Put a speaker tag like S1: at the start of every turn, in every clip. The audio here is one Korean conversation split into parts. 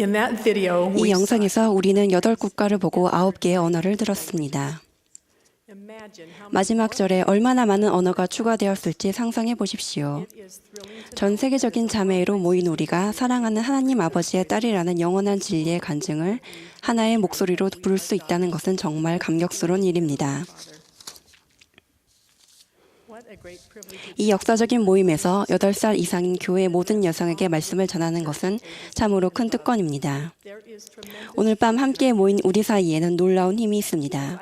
S1: 이 영상에서 우리는 8국가를 보고 9개의 언어를 들었습니다. 마지막 절에 얼마나 많은 언어가 추가되었을지 상상해 보십시오. 전 세계적인 자매로 모인 우리가 사랑하는 하나님 아버지의 딸이라는 영원한 진리의 간증을 하나의 목소리로 부를 수 있다는 것은 정말 감격스러운 일입니다. 이 역사적인 모임에서 8살 이상인 교회 모든 여성에게 말씀을 전하는 것은 참으로 큰 특권입니다. 오늘 밤 함께 모인 우리 사이에는 놀라운 힘이 있습니다.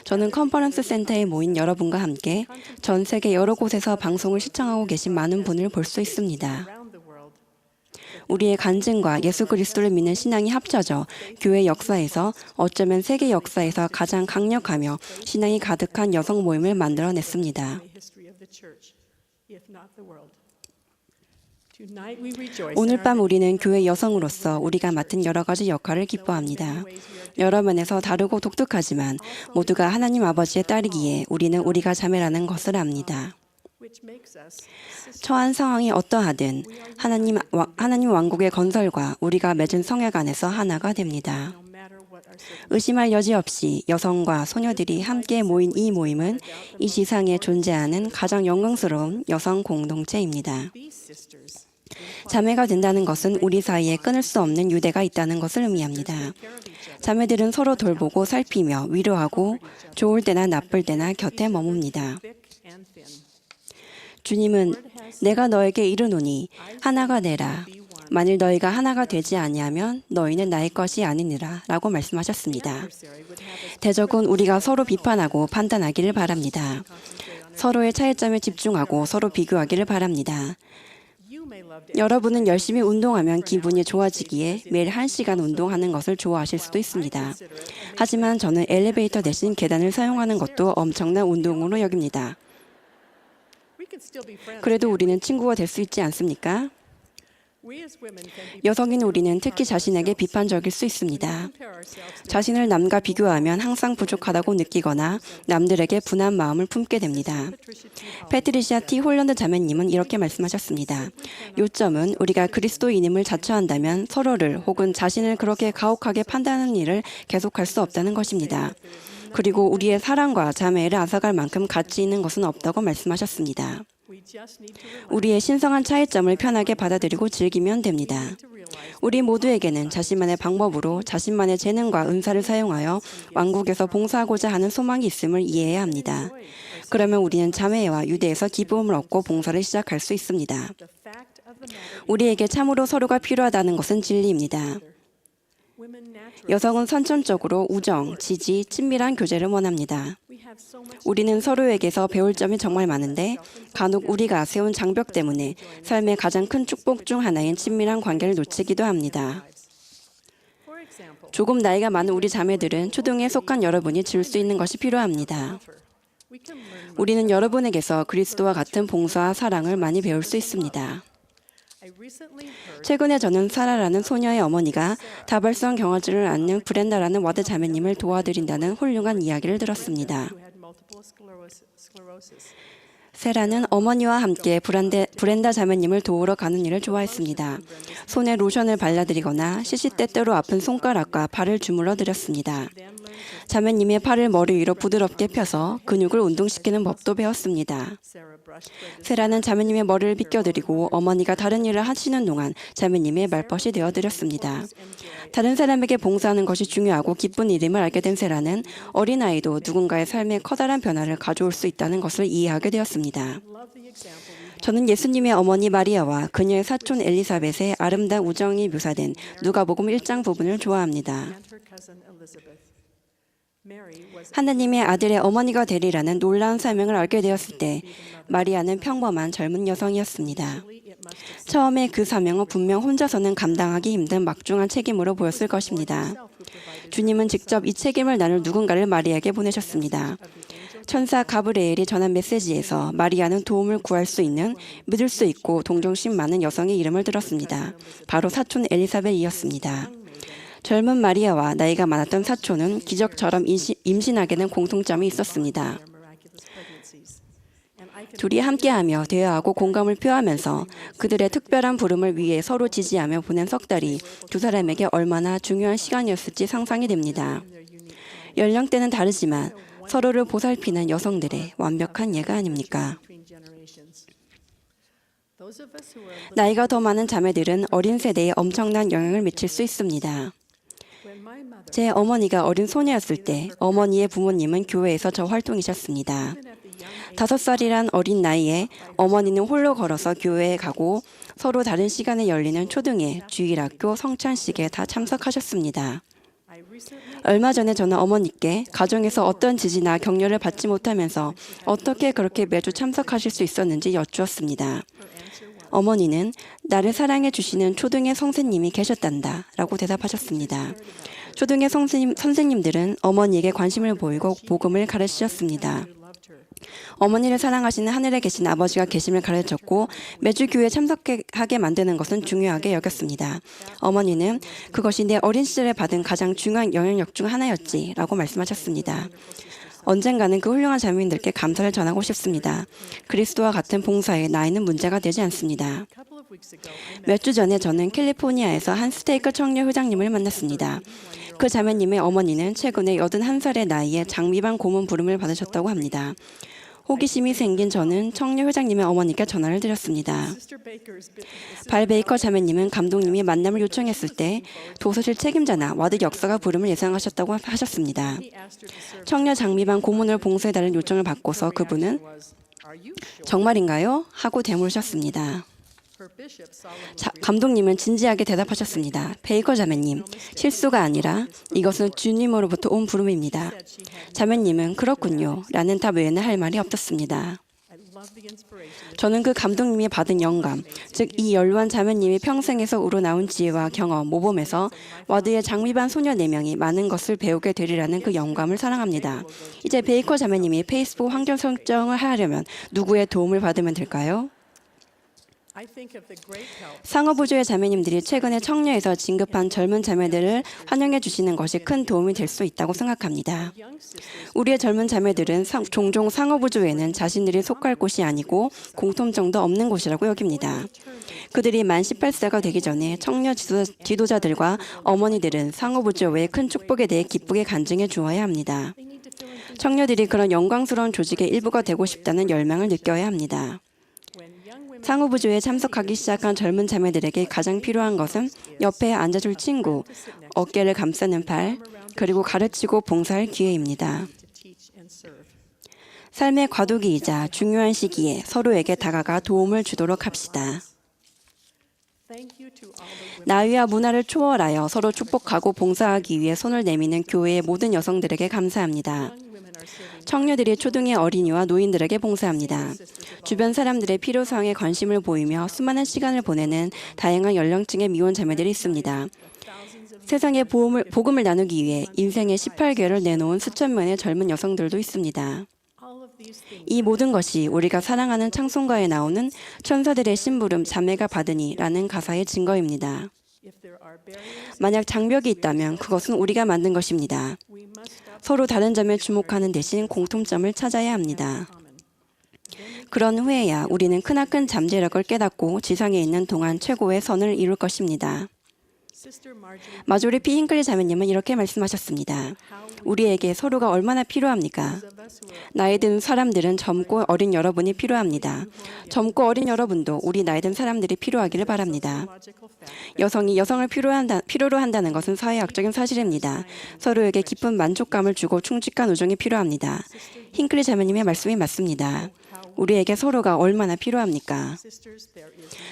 S1: 저는 컨퍼런스 센터에 모인 여러분과 함께 전 세계 여러 곳에서 방송을 시청하고 계신 많은 분을 볼 수 있습니다. 우리의 간증과 예수 그리스도를 믿는 신앙이 합쳐져 교회 역사에서 어쩌면 세계 역사에서 가장 강력하며 신앙이 가득한 여성 모임을 만들어냈습니다. 오늘 밤 우리는 교회 여성으로서 우리가 맡은 여러 가지 역할을 기뻐합니다. 여러 면에서 다르고 독특하지만 모두가 하나님 아버지의 딸이기에 우리는 우리가 자매라는 것을 압니다. 처한 상황이 어떠하든 하나님 왕국의 건설과 우리가 맺은 성약 안에서 하나가 됩니다. 의심할 여지 없이 여성과 소녀들이 함께 모인 이 모임은 이 지상에 존재하는 가장 영광스러운 여성 공동체입니다. 자매가 된다는 것은 우리 사이에 끊을 수 없는 유대가 있다는 것을 의미합니다. 자매들은 서로 돌보고 살피며 위로하고 좋을 때나 나쁠 때나 곁에 머뭅니다. 주님은 내가 너에게 이르노니 하나가 되라. 만일 너희가 하나가 되지 아니하면 너희는 나의 것이 아니니라 라고 말씀하셨습니다. 대적은 우리가 서로 비판하고 판단하기를 바랍니다. 서로의 차이점에 집중하고 서로 비교하기를 바랍니다. 여러분은 열심히 운동하면 기분이 좋아지기에 매일 1시간 운동하는 것을 좋아하실 수도 있습니다. 하지만 저는 엘리베이터 대신 계단을 사용하는 것도 엄청난 운동으로 여깁니다. 그래도 우리는 친구가 될 수 있지 않습니까? 여성인 우리는 특히 자신에게 비판적일 수 있습니다. 자신을 남과 비교하면 항상 부족하다고 느끼거나 남들에게 분한 마음을 품게 됩니다. 패트리시아 T. 홀런드 자매님은 이렇게 말씀하셨습니다. 요점은 우리가 그리스도인임을 자처한다면 서로를 혹은 자신을 그렇게 가혹하게 판단하는 일을 계속할 수 없다는 것입니다. 그리고 우리의 사랑과 자매를 앗아갈 만큼 가치 있는 것은 없다고 말씀하셨습니다. 우리의 신성한 차이점을 편하게 받아들이고 즐기면 됩니다. 우리 모두에게는 자신만의 방법으로 자신만의 재능과 은사를 사용하여 왕국에서 봉사하고자 하는 소망이 있음을 이해해야 합니다. 그러면 우리는 자매와 유대에서 기쁨을 얻고 봉사를 시작할 수 있습니다. 우리에게 참으로 서로가 필요하다는 것은 진리입니다. 여성은 선천적으로 우정, 지지, 친밀한 교제를 원합니다. 우리는 서로에게서 배울 점이 정말 많은데 간혹 우리가 세운 장벽 때문에 삶의 가장 큰 축복 중 하나인 친밀한 관계를 놓치기도 합니다. 조금 나이가 많은 우리 자매들은 초등에 속한 여러분이 줄 수 있는 것이 필요합니다. 우리는 여러분에게서 그리스도와 같은 봉사와 사랑을 많이 배울 수 있습니다. 최근에 저는 사라라는 소녀의 어머니가 다발성 경화증을 앓는 브렌다라는 와드 자매님을 도와드린다는 훌륭한 이야기를 들었습니다. 세라는 어머니와 함께 브렌다 자매님을 도우러 가는 일을 좋아했습니다. 손에 로션을 발라드리거나 시시때때로 아픈 손가락과 발을 주물러 드렸습니다. 자매님의 팔을 머리 위로 부드럽게 펴서 근육을 운동시키는 법도 배웠습니다. 세라는 자매님의 머리를 빗겨드리고 어머니가 다른 일을 하시는 동안 자매님의 말벗이 되어드렸습니다. 다른 사람에게 봉사하는 것이 중요하고 기쁜 일임을 알게 된 세라는 어린아이도 누군가의 삶에 커다란 변화를 가져올 수 있다는 것을 이해하게 되었습니다. 저는 예수님의 어머니 마리아와 그녀의 사촌 엘리사벳의 아름다운 우정이 묘사된 누가복음 1장 부분을 좋아합니다. 하나님의 아들의 어머니가 되리라는 놀라운 사명을 알게 되었을 때 마리아는 평범한 젊은 여성이었습니다. 처음에 그 사명은 분명 혼자서는 감당하기 힘든 막중한 책임으로 보였을 것입니다. 주님은 직접 이 책임을 나눌 누군가를 마리아에게 보내셨습니다. 천사 가브리엘이 전한 메시지에서 마리아는 도움을 구할 수 있는 믿을 수 있고 동정심 많은 여성의 이름을 들었습니다. 바로 사촌 엘리사벳이었습니다. 젊은 마리아와 나이가 많았던 사촌은 기적처럼 임신하게 된 공통점이 있었습니다. 둘이 함께하며 대화하고 공감을 표하면서 그들의 특별한 부름을 위해 서로 지지하며 보낸 석 달이 두 사람에게 얼마나 중요한 시간이었을지 상상이 됩니다. 연령대는 다르지만 서로를 보살피는 여성들의 완벽한 예가 아닙니까? 나이가 더 많은 자매들은 어린 세대에 엄청난 영향을 미칠 수 있습니다. 제 어머니가 어린 소녀였을 때 어머니의 부모님은 교회에서 저 활동이셨습니다. 5살이란 어린 나이에 어머니는 홀로 걸어서 교회에 가고 서로 다른 시간에 열리는 초등회, 주일학교, 성찬식에 다 참석하셨습니다. 얼마 전에 저는 어머니께 가정에서 어떤 지지나 격려를 받지 못하면서 어떻게 그렇게 매주 참석하실 수 있었는지 여쭈었습니다. 어머니는 나를 사랑해 주시는 초등회 선생님이 계셨단다 라고 대답하셨습니다. 초등회 선생님들은 어머니에게 관심을 보이고 복음을 가르치셨습니다. 어머니를 사랑하시는 하늘에 계신 아버지가 계심을 가르쳤고 매주 교회에 참석하게 만드는 것은 중요하게 여겼습니다. 어머니는 그것이 내 어린 시절에 받은 가장 중요한 영향력 중 하나였지 라고 말씀하셨습니다. 언젠가는 그 훌륭한 자매님들께 감사를 전하고 싶습니다. 그리스도와 같은 봉사에 나이는 문제가 되지 않습니다. 몇 주 전에 저는 캘리포니아에서 한 스테이크 청년 회장님을 만났습니다. 그 자매님의 어머니는 최근에 81살의 나이에 장미반 고문 부름을 받으셨다고 합니다. 호기심이 생긴 저는 청년 회장님의 어머니께 전화를 드렸습니다. 발 베이커 자매님은 감독님이 만남을 요청했을 때 도서실 책임자나 와드 역사가 부름을 예상하셨다고 하셨습니다. 청년 장미반 고문을 봉사해달라는 요청을 받고서 그분은 정말인가요? 하고 되물으셨습니다. 감독님은 진지하게 대답하셨습니다. 베이커 자매님, 실수가 아니라 이것은 주님으로부터 온 부름입니다. 자매님은 그렇군요 라는 답 외에는 할 말이 없었습니다. 저는 그 감독님이 받은 영감, 즉 이 연로한 자매님이 평생에서 우러나온 지혜와 경험, 모범에서 와드의 장미반 소녀 4명이 많은 것을 배우게 되리라는 그 영감을 사랑합니다. 이제 베이커 자매님이 페이스북 환경 설정을 하려면 누구의 도움을 받으면 될까요? 상어부조의 자매님들이 최근에 청려에서 진급한 젊은 자매들을 환영해 주시는 것이 큰 도움이 될 수 있다고 생각합니다. 우리의 젊은 자매들은 종종 상어부조에는 자신들이 속할 곳이 아니고 공통점도 없는 곳이라고 여깁니다. 그들이 만 18세가 되기 전에 청려 지도자들과 어머니들은 상어부조의 큰 축복에 대해 기쁘게 간증해 주어야 합니다. 청녀들이 그런 영광스러운 조직의 일부가 되고 싶다는 열망을 느껴야 합니다. 상호부조에 참석하기 시작한 젊은 자매들에게 가장 필요한 것은 옆에 앉아줄 친구, 어깨를 감싸는 팔, 그리고 가르치고 봉사할 기회입니다. 삶의 과도기이자 중요한 시기에 서로에게 다가가 도움을 주도록 합시다. 나이와 문화를 초월하여 서로 축복하고 봉사하기 위해 손을 내미는 교회의 모든 여성들에게 감사합니다. 청녀들이 초등의 어린이와 노인들에게 봉사합니다. 주변 사람들의 필요사항에 관심을 보이며 수많은 시간을 보내는 다양한 연령층의 미혼 자매들이 있습니다. 세상에 복음을 나누기 위해 인생의 18개월을 내놓은 수천 명의 젊은 여성들도 있습니다. 이 모든 것이 우리가 사랑하는 찬송가에 나오는 천사들의 심부름 자매가 받으니 라는 가사의 증거입니다. 만약 장벽이 있다면 그것은 우리가 만든 것입니다. 서로 다른 점에 주목하는 대신 공통점을 찾아야 합니다. 그런 후에야 우리는 크나큰 잠재력을 깨닫고 지상에 있는 동안 최고의 선을 이룰 것입니다. 마조리 P. 힝클리 자매님은 이렇게 말씀하셨습니다. 우리에게 서로가 얼마나 필요합니까? 나이 든 사람들은 젊고 어린 여러분이 필요합니다. 젊고 어린 여러분도 우리 나이 든 사람들이 필요하기를 바랍니다. 여성이 여성을 필요로 한다는 것은 사회학적인 사실입니다. 서로에게 깊은 만족감을 주고 충직한 우정이 필요합니다. 힝클리 자매님의 말씀이 맞습니다. 우리에게 서로가 얼마나 필요합니까?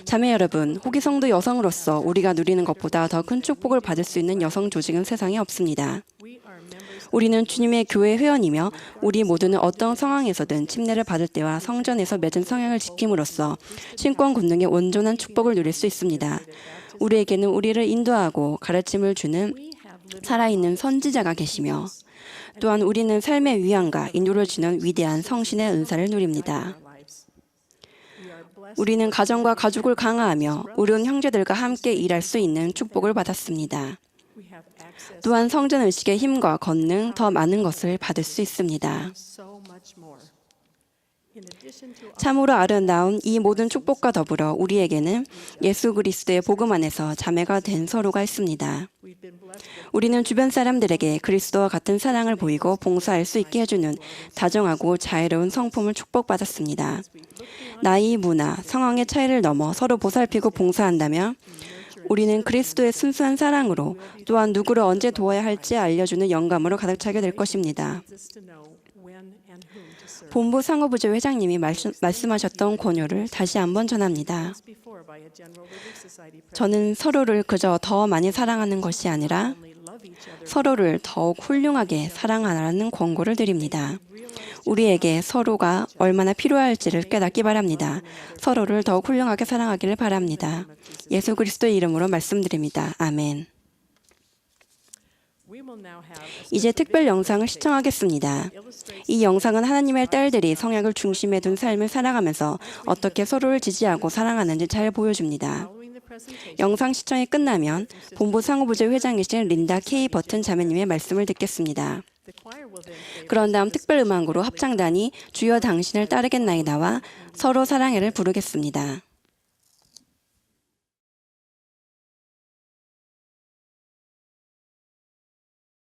S1: 자매 여러분, 호기성도 여성으로서 우리가 누리는 것보다 더 큰 축복을 받을 수 있는 여성 조직은 세상에 없습니다. 우리는 주님의 교회 회원이며 우리 모두는 어떤 상황에서든 침례를 받을 때와 성전에서 맺은 성향을 지킴으로써 신권 권능의 온전한 축복을 누릴 수 있습니다. 우리에게는 우리를 인도하고 가르침을 주는 살아있는 선지자가 계시며 또한 우리는 삶의 위안과 인도를 주는 위대한 성신의 은사를 누립니다. 우리는 가정과 가족을 강화하며 우리온 형제들과 함께 일할 수 있는 축복을 받았습니다. 또한 성전 의식의 힘과 권능, 더 많은 것을 받을 수 있습니다. 참으로 아름다운 이 모든 축복과 더불어 우리에게는 예수 그리스도의 복음 안에서 자매가 된 서로가 있습니다. 우리는 주변 사람들에게 그리스도와 같은 사랑을 보이고 봉사할 수 있게 해주는 다정하고 자애로운 성품을 축복받았습니다. 나이, 문화, 상황의 차이를 넘어 서로 보살피고 봉사한다면 우리는 그리스도의 순수한 사랑으로 또한 누구를 언제 도와야 할지 알려주는 영감으로 가득 차게 될 것입니다. 본부 상호부조 회장님이 말씀하셨던 권유를 다시 한번 전합니다. 저는 서로를 그저 더 많이 사랑하는 것이 아니라 서로를 더욱 훌륭하게 사랑하라는 권고를 드립니다. 우리에게 서로가 얼마나 필요할지를 깨닫기 바랍니다. 서로를 더욱 훌륭하게 사랑하기를 바랍니다. 예수 그리스도의 이름으로 말씀드립니다. 아멘. 이제 특별 영상을 시청하겠습니다. 이 영상은 하나님의 딸들이 성약을 중심에 둔 삶을 살아가면서 어떻게 서로를 지지하고 사랑하는지 잘 보여줍니다. 영상 시청이 끝나면 본부 상호부조 회장이신 린다 K. 버튼 자매님의 말씀을 듣겠습니다. 그런 다음 특별 음악으로 합창단이 주여 당신을 따르겠나이다와 서로 사랑해를 부르겠습니다.